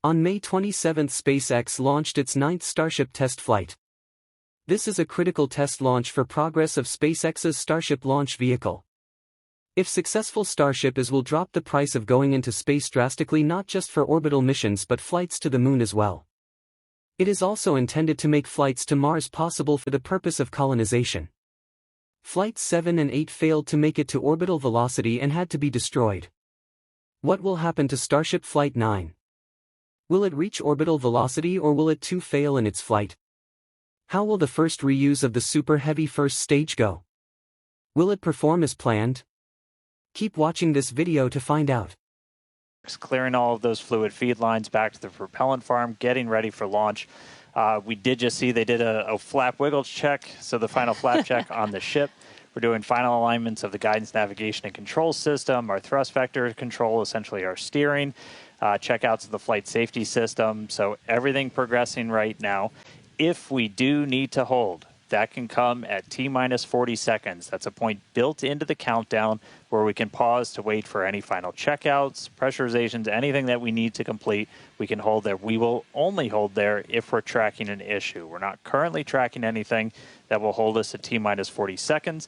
On May 27, SpaceX launched its 9th Starship test flight. This is a critical test launch for progress of SpaceX's Starship launch vehicle. If successful, Starship will drop the price of going into space drastically, not just for orbital missions but flights to the moon as well. It is also intended to make flights to Mars possible for the purpose of colonization. Flights 7 and 8 failed to make it to orbital velocity and had to be destroyed. What will happen to Starship Flight 9? Will it reach orbital velocity or will it too fail in its flight? How will the first reuse of the Super Heavy first stage go? Will it perform as planned? Keep watching this video to find out. Clearing all of those fluid feed lines back to the propellant farm, getting ready for launch. We did just see they did a flap wiggle check, so the final flap check on the ship. We're doing final alignments of the guidance, navigation, and control system, our thrust vector control, essentially our steering, checkouts of the flight safety system. So everything progressing right now. If we do need to hold, that can come at T-minus 40 seconds. That's a point built into the countdown where we can pause to wait for any final checkouts, pressurizations, anything that we need to complete. We can hold there. We will only hold there if we're tracking an issue. We're not currently tracking anything that will hold us at T-minus 40 seconds.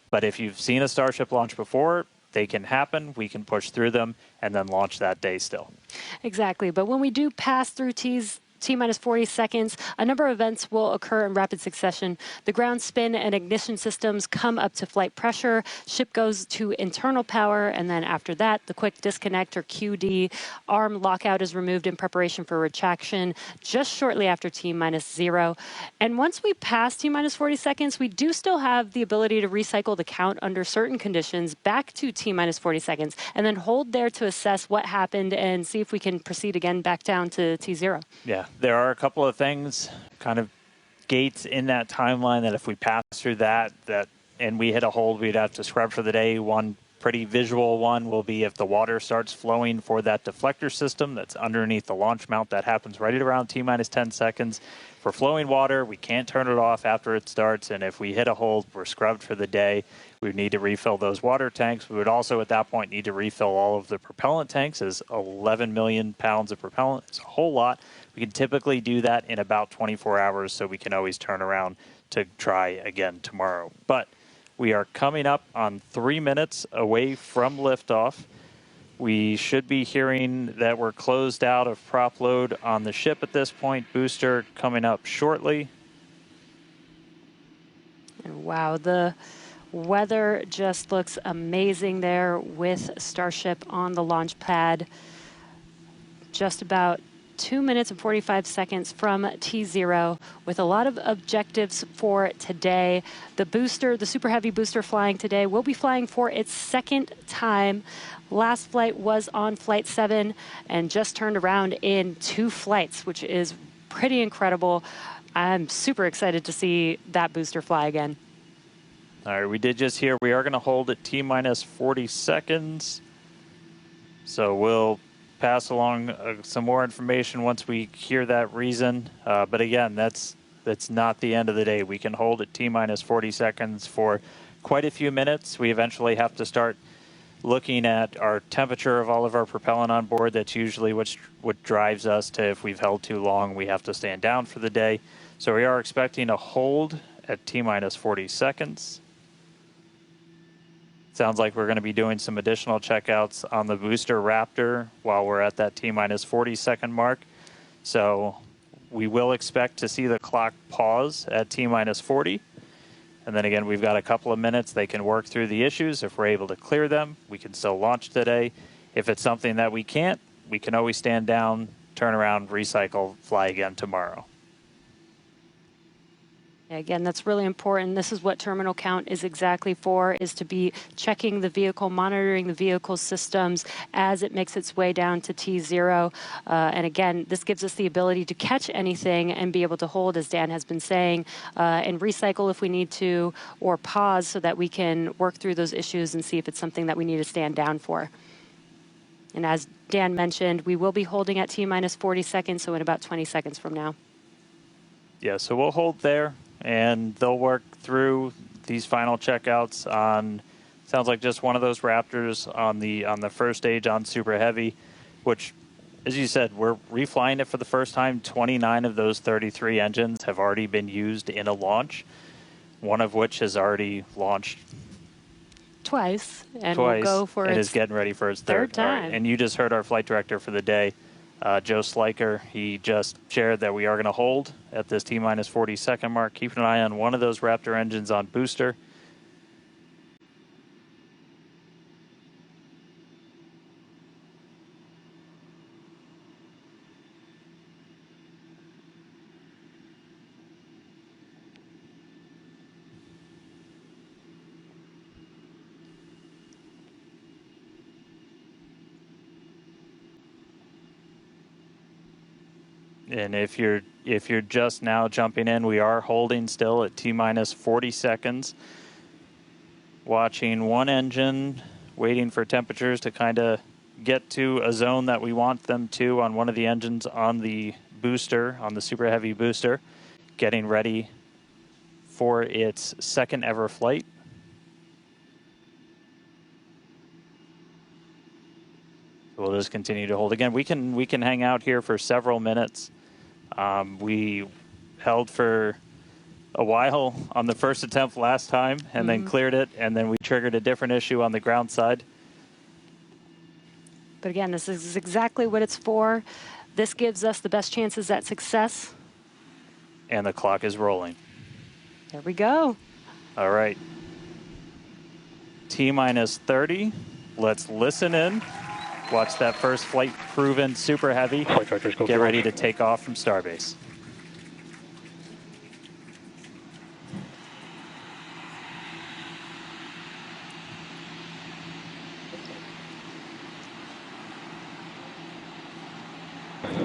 But if you've seen a Starship launch before, they can happen. We can push through them and then launch that day still. Exactly. But when we do pass through T-minus 40 seconds, a number of events will occur in rapid succession. The ground spin and ignition systems come up to flight pressure, ship goes to internal power, and then after that, the quick disconnect or QD, arm lockout is removed in preparation for retraction just shortly after T-minus 0. And once we pass T-minus 40 seconds, we do still have the ability to recycle the count under certain conditions back to T-minus 40 seconds, and then hold there to assess what happened and see if we can proceed again back down to T0. Yeah. There are a couple of things, kind of gates in that timeline that if we pass through that and we hit a hold, we'd have to scrub for the day. One pretty visual one will be if the water starts flowing for that deflector system that's underneath the launch mount. That happens right at around T-minus 10 seconds. For flowing water, we can't turn it off after it starts, and if we hit a hold, we're scrubbed for the day. We would need to refill those water tanks. We would also, at that point, need to refill all of the propellant tanks, as 11 million pounds of propellant is a whole lot. We can typically do that in about 24 hours, so we can always turn around to try again tomorrow. But we are coming up on 3 minutes away from liftoff. We should be hearing that we're closed out of prop load on the ship at this point. Booster coming up shortly. And wow, the weather just looks amazing there with Starship on the launch pad. Just about 2 minutes and 45 seconds from T0 with a lot of objectives for today. The booster, the Super Heavy booster flying today, will be flying for its second time. Last flight was on Flight 7 and just turned around in 2 flights, which is pretty incredible. I'm super excited to see that booster fly again. All right, we did just hear we are going to hold at T-minus 40 seconds. So we'll pass along some more information once we hear that reason. But again, that's not the end of the day. We can hold at T-minus 40 seconds for quite a few minutes. We eventually have to start looking at our temperature of all of our propellant on board. That's usually what drives us to, if we've held too long, we have to stand down for the day. So we are expecting a hold at T-minus 40 seconds. Sounds like we're going to be doing some additional checkouts on the booster Raptor while we're at that T-minus 40 second mark. So we will expect to see the clock pause at T-minus 40. And then again, we've got a couple of minutes. They can work through the issues. If we're able to clear them, we can still launch today. If it's something that we can't, we can always stand down, turn around, recycle, fly again tomorrow. Again, that's really important. This is what terminal count is exactly for, is to be checking the vehicle, monitoring the vehicle systems as it makes its way down to T0. And again, this gives us the ability to catch anything and be able to hold, as Dan has been saying, and recycle if we need to, or pause so that we can work through those issues and see if it's something that we need to stand down for. And as Dan mentioned, we will be holding at T-minus 40 seconds, so in about 20 seconds from now. Yeah, so we'll hold there. And they'll work through these final checkouts on, sounds like just one of those Raptors on the first stage on Super Heavy, which as you said, we're reflying it for the first time. 29 of those 33 engines have already been used in a launch, one of which has already launched twice, and twice, will go for and its is getting ready for its third All right. time. And you just heard our flight director for the day, Joe Sliker. He just shared that we are going to hold at this T-minus 40-second mark, keeping an eye on one of those Raptor engines on booster. And if you're just now jumping in, we are holding still at T-minus 40 seconds. Watching one engine, waiting for temperatures to kind of get to a zone that we want them to on one of the engines on the booster, on the Super Heavy booster, getting ready for its second ever flight. We'll just continue to hold. Again, we can hang out here for several minutes. We held for a while on the first attempt last time and then cleared it, and then we triggered a different issue on the ground side. But again, this is exactly what it's for. This gives us the best chances at success. And the clock is rolling. There we go. All right. T-minus 30. Let's listen in. Watch that first flight proven Super Heavy. Get ready to take off from Starbase.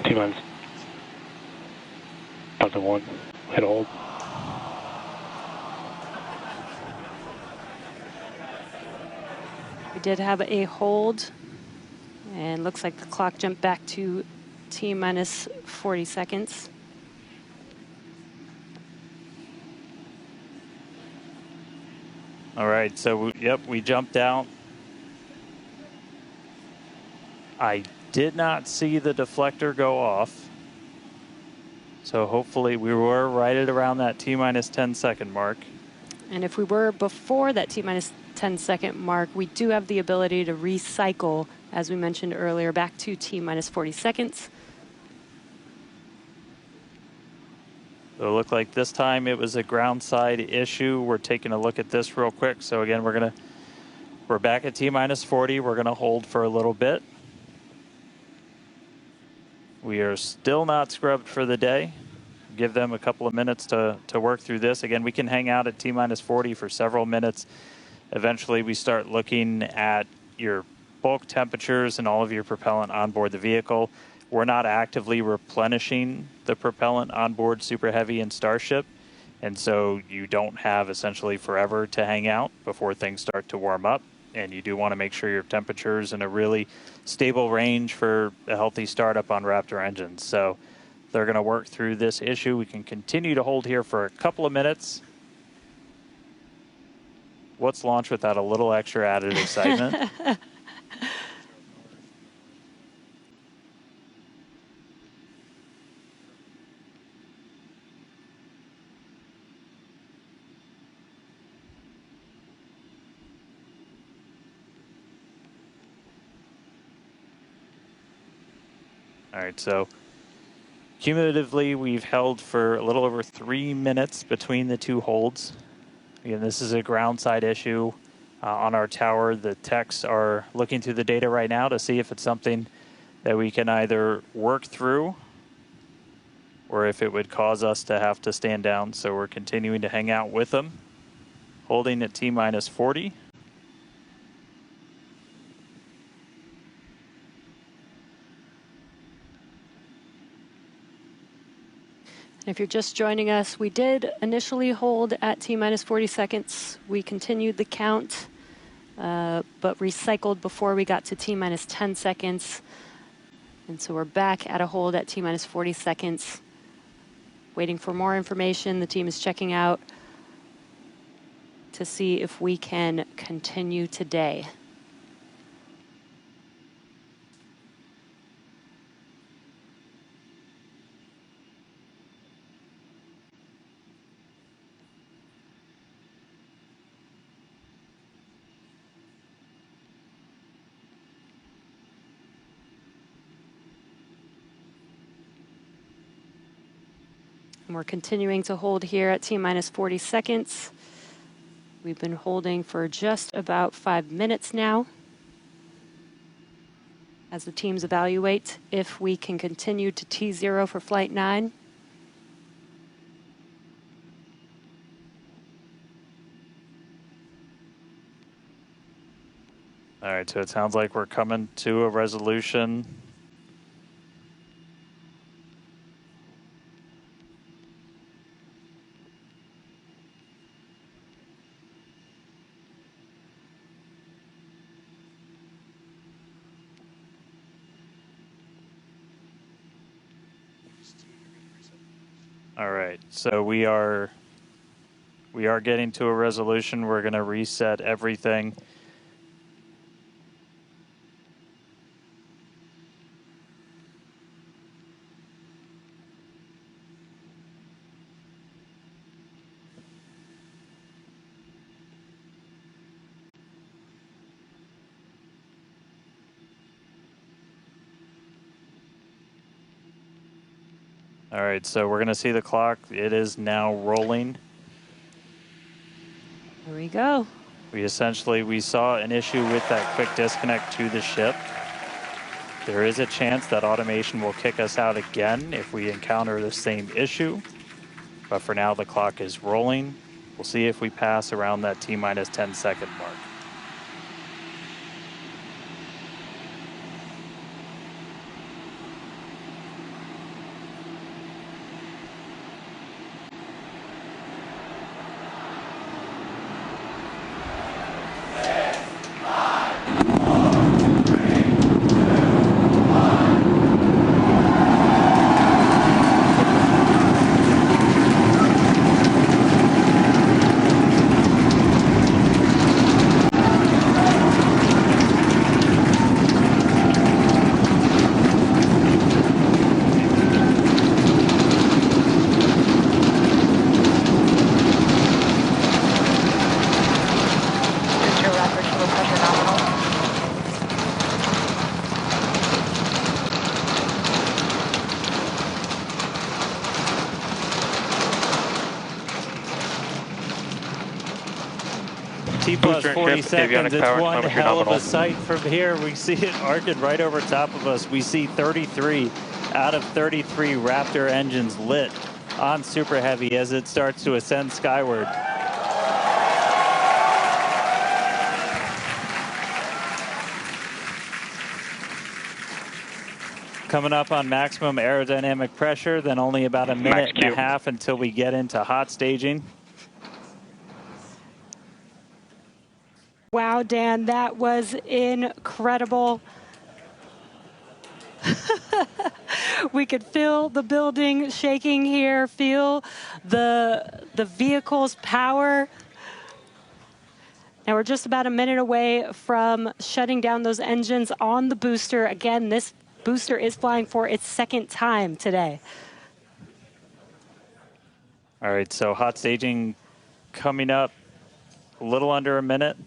T-minus 1. Hit hold. We did have a hold, and looks like the clock jumped back to T-minus 40 seconds. All right, so yep, we jumped out. I did not see the deflector go off. So hopefully we were right at around that T-minus 10-second mark. And if we were before that T-minus 10-second mark, we do have the ability to recycle, as we mentioned earlier, back to T-minus 40 seconds. So it looked like this time it was a ground side issue. We're taking a look at this real quick. So again, we're back at T-minus 40. We're gonna hold for a little bit. We are still not scrubbed for the day. Give them a couple of minutes to work through this. Again, we can hang out at T-minus 40 for several minutes. Eventually, we start looking at your bulk temperatures and all of your propellant on board the vehicle. We're not actively replenishing the propellant on board Super Heavy and Starship, and so you don't have essentially forever to hang out before things start to warm up. And you do want to make sure your temperature's in a really stable range for a healthy startup on Raptor engines. So they're going to work through this issue. We can continue to hold here for a couple of minutes. What's launch without a little extra added excitement? All right, so cumulatively, we've held for a little over 3 minutes between the two holds. Again, this is a ground side issue on our tower. The techs are looking through the data right now to see if it's something that we can either work through or if it would cause us to have to stand down. So we're continuing to hang out with them, holding at T-minus 40. If you're just joining us, we did initially hold at T-minus 40 seconds. We continued the count, but recycled before we got to T-minus 10 seconds. And so we're back at a hold at T-minus 40 seconds, waiting for more information. The team is checking out to see if we can continue today. And we're continuing to hold here at T-minus 40 seconds. We've been holding for just about 5 minutes now as the teams evaluate if we can continue to T0 for Flight 9. All right, so it sounds like we're coming to a resolution. All right, so we are getting to a resolution. We're going to reset everything. All right, so we're going to see the clock. It is now rolling. Here we go. We saw an issue with that quick disconnect to the ship. There is a chance that automation will kick us out again if we encounter the same issue. But for now, the clock is rolling. We'll see if we pass around that T-minus 10-second mark. T plus 40 seconds, it's one hell of a sight from here. We see it arcing right over top of us. We see 33 out of 33 Raptor engines lit on Super Heavy as it starts to ascend skyward. Coming up on maximum aerodynamic pressure, then only about a minute and a half until we get into hot staging. Wow, Dan, that was incredible. We could feel the building shaking here, feel the vehicle's power. Now we're just about a minute away from shutting down those engines on the booster. Again, this booster is flying for its second time today. All right, so hot staging coming up a little under a minute.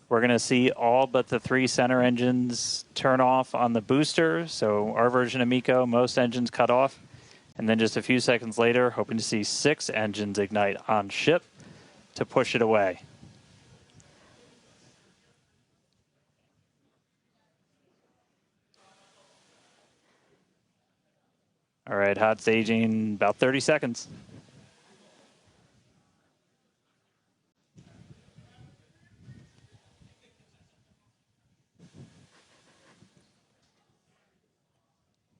We're going to see all but the 3 center engines turn off on the booster. So our version of MECO, most engines cut off. And then just a few seconds later, hoping to see 6 engines ignite on ship to push it away. All right, hot staging, about 30 seconds.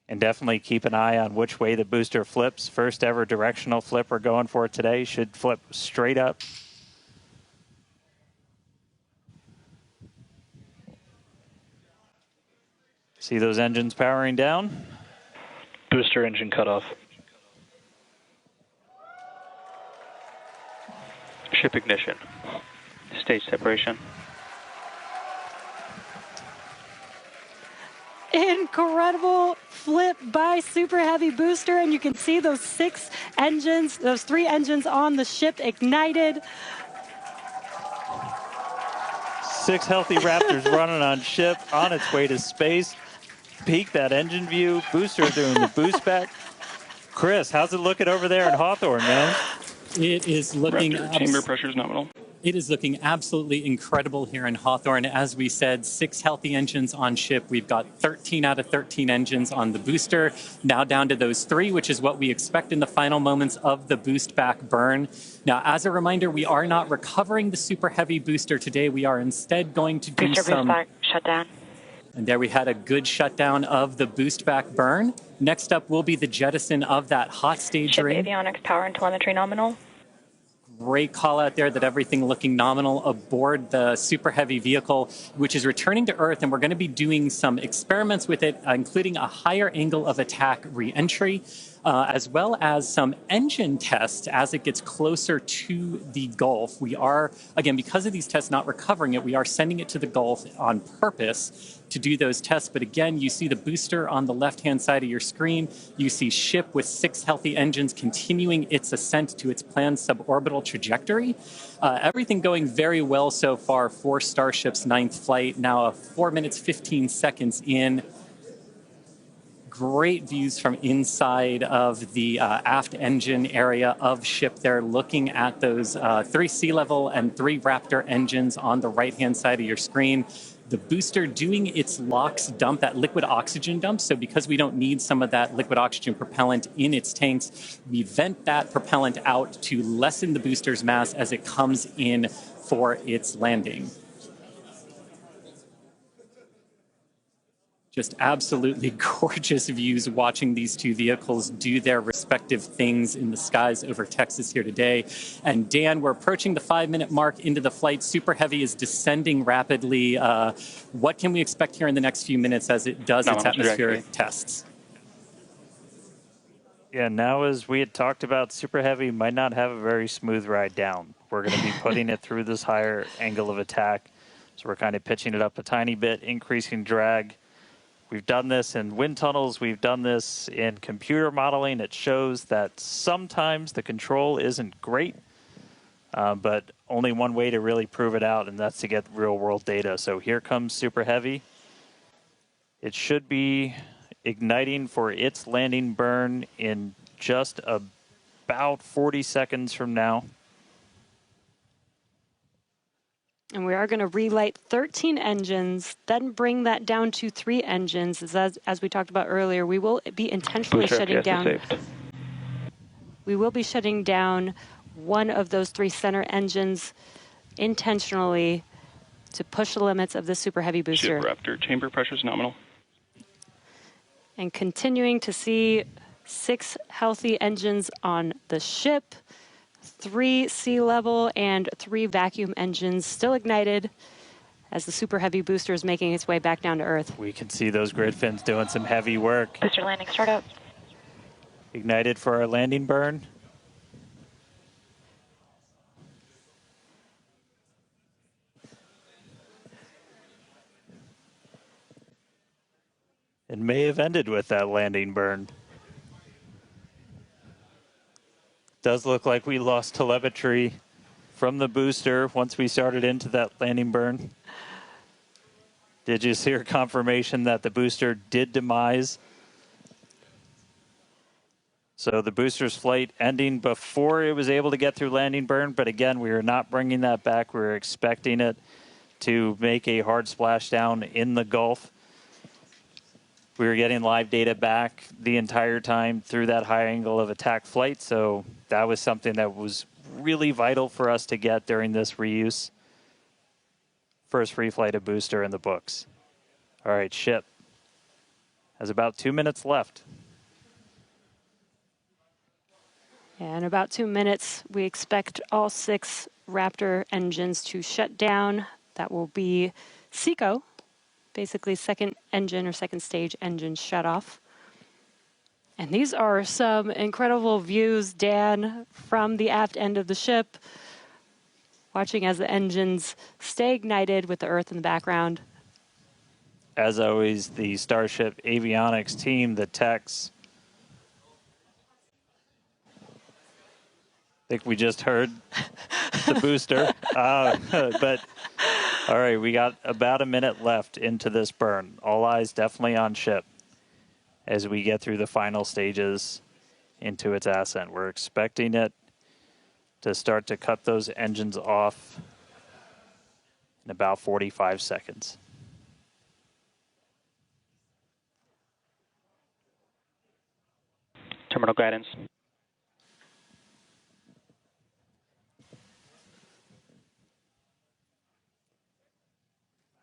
And definitely keep an eye on which way the booster flips. First ever directional flip we're going for today. Should flip straight up. See those engines powering down? Booster engine cutoff. Ship ignition. Stage separation. Incredible flip by Super Heavy booster, and you can see those 6 engines, those 3 engines on the ship ignited. 6 healthy Raptors running on ship on its way to space. peek, that engine view. Booster doing the boost back. Chris, how's it looking over there in Hawthorne, man? It is looking chamber pressure is nominal. It is looking absolutely incredible here in Hawthorne. As we said, 6 healthy engines on ship. We've got 13 out of 13 engines on the booster, now down to those 3, which is what we expect in the final moments of the boost back burn. Now, as a reminder, we are not recovering the super heavy booster today. We are instead going to do some... Boost back, shutdown. And there we had a good shutdown of the boost back burn. Next up will be the jettison of that hot stage Ship ring. avionics, power and telemetry nominal. Great call out there that everything looking nominal aboard the super heavy vehicle, which is returning to Earth. And we're going to be doing some experiments with it, including a higher angle of attack re-entry, as well as some engine tests as it gets closer to the Gulf. We are, again, because of these tests not recovering it, we are sending it to the Gulf on purpose to do those tests. But again, you see the booster on the left-hand side of your screen. You see ship with 6 healthy engines continuing its ascent to its planned suborbital trajectory. Everything going very well so far for Starship's 9th flight. Now 4 minutes, 15 seconds in. Great views from inside of the aft engine area of ship there, looking at those 3 sea level and 3 Raptor engines on the right-hand side of your screen. The booster doing its LOX dump, that liquid oxygen dump. So because we don't need some of that liquid oxygen propellant in its tanks, we vent that propellant out to lessen the booster's mass as it comes in for its landing. Just absolutely gorgeous views watching these 2 vehicles do their respective things in the skies over Texas here today. And Dan, we're approaching the 5-minute mark into the flight. Super Heavy is descending rapidly. What can we expect here in the next few minutes as it does its atmospheric tests? Yeah, now as we had talked about, Super Heavy might not have a very smooth ride down. We're going to be putting it through this higher angle of attack. So we're kind of pitching it up a tiny bit, increasing drag. We've done this in wind tunnels. We've done this in computer modeling. It shows that sometimes the control isn't great, but only one way to really prove it out, and that's to get real-world data. So here comes Super Heavy. It should be igniting for its landing burn in just about 40 seconds from now. And we are going to relight 13 engines, then bring that down to 3 engines. As we talked about earlier, we will be intentionally shutting down. We will be shutting down one of those 3 center engines intentionally to push the limits of the Super Heavy booster. Ship Raptor, chamber pressure is nominal. And continuing to see 6 healthy engines on the ship. 3 sea level and 3 vacuum engines still ignited as the Super Heavy booster is making its way back down to Earth. We can see those grid fins doing some heavy work. Booster landing startup. Ignited for our landing burn. It may have ended with that landing burn. Does look like we lost telemetry from the booster once we started into that landing burn. Did you hear confirmation that the booster did demise? So the booster's flight ending before it was able to get through landing burn, but again, we are not bringing that back. We were expecting it to make a hard splashdown in the Gulf. We were getting live data back the entire time through that high angle of attack flight, so that was something that was really vital for us to get during this reuse. First free flight of booster in the books. All right, ship has about 2 minutes left. In about 2 minutes, we expect all 6 Raptor engines to shut down. That will be SECO, basically second engine or second stage engine shut off. And these are some incredible views, Dan, from the aft end of the ship, watching as the engines stay ignited with the Earth in the background. As always, the Starship avionics team, the techs. I think we just heard the booster. But all right, we got about a minute left into this burn. All eyes definitely on ship. as we get through the final stages into its ascent. We're expecting it to start to cut those engines off in about 45 seconds. Terminal guidance.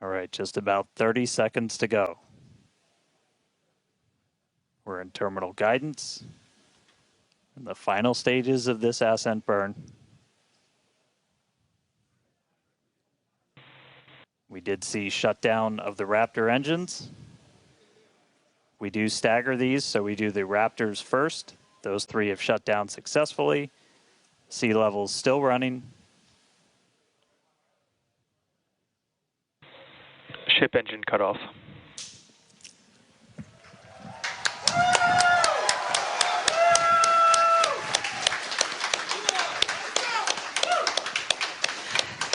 All right, just about 30 seconds to go. We're in terminal guidance in the final stages of this ascent burn. We did see shutdown of the Raptor engines. We do stagger these, so we do the Raptors first. Those 3 have shut down successfully. Sea level's still running. Ship engine cut off.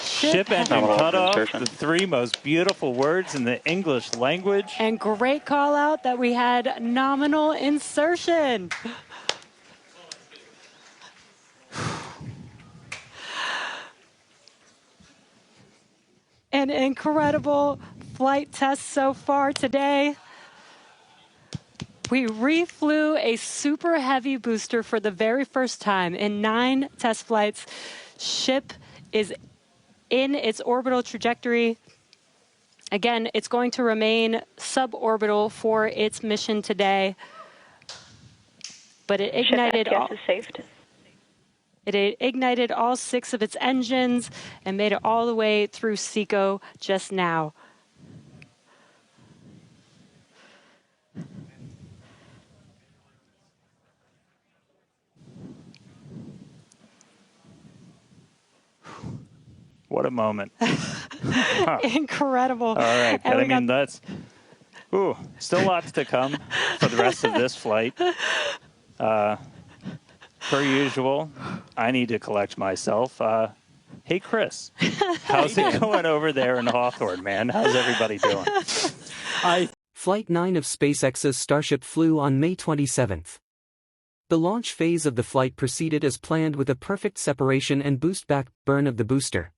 Ship engine cut off, the 3 most beautiful words in the English language. And great call out that we had nominal insertion. An incredible flight test so far today. We reflew a super heavy booster for the very first time in 9 test flights. Ship is in its orbital trajectory. Again, it's going to remain suborbital for its mission today. But it ignited It ignited all 6 of its engines and made it all the way through SECO just now. What a moment. Incredible. All right, but I mean, that's still lots to come for the rest of this flight. Per usual, I need to collect myself. Hey, Chris, how's it going over there in Hawthorne, man? How's everybody doing? Flight 9 of SpaceX's Starship flew on May 27th. The launch phase of the flight proceeded as planned with a perfect separation and boost-back burn of the booster.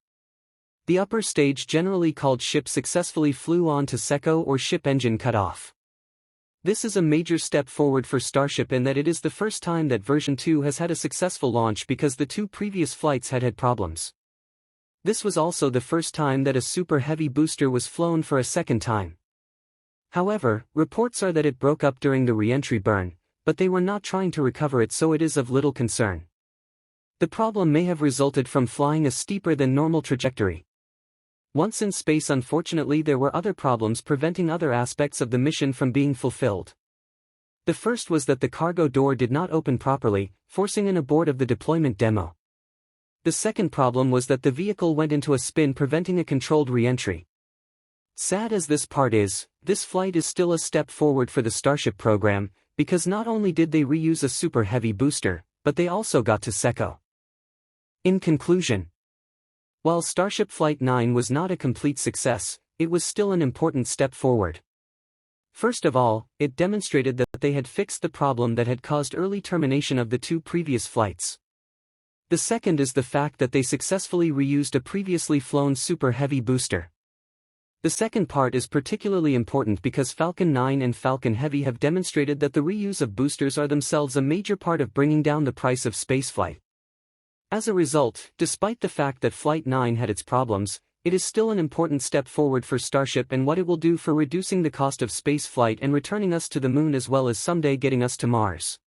The upper stage, generally called ship, successfully flew on to SECO, or ship engine cut off. This is a major step forward for Starship in that it is the first time that version 2 has had a successful launch, because the 2 previous flights had problems. This was also the first time that a super heavy booster was flown for a second time. However, reports are that it broke up during the re-entry burn, but they were not trying to recover it, so it is of little concern. The problem may have resulted from flying a steeper than normal trajectory. Once in space, unfortunately, there were other problems preventing other aspects of the mission from being fulfilled. The first was that the cargo door did not open properly, forcing an abort of the deployment demo. The second problem was that the vehicle went into a spin, preventing a controlled re-entry. Sad as this part is, this flight is still a step forward for the Starship program, because not only did they reuse a super heavy booster, but they also got to SECO. In conclusion, while Starship Flight 9 was not a complete success, it was still an important step forward. First of all, it demonstrated that they had fixed the problem that had caused early termination of the 2 previous flights. The second is the fact that they successfully reused a previously flown super heavy booster. The second part is particularly important because Falcon 9 and Falcon Heavy have demonstrated that the reuse of boosters are themselves a major part of bringing down the price of spaceflight. As a result, despite the fact that Flight 9 had its problems, it is still an important step forward for Starship and what it will do for reducing the cost of spaceflight and returning us to the moon, as well as someday getting us to Mars.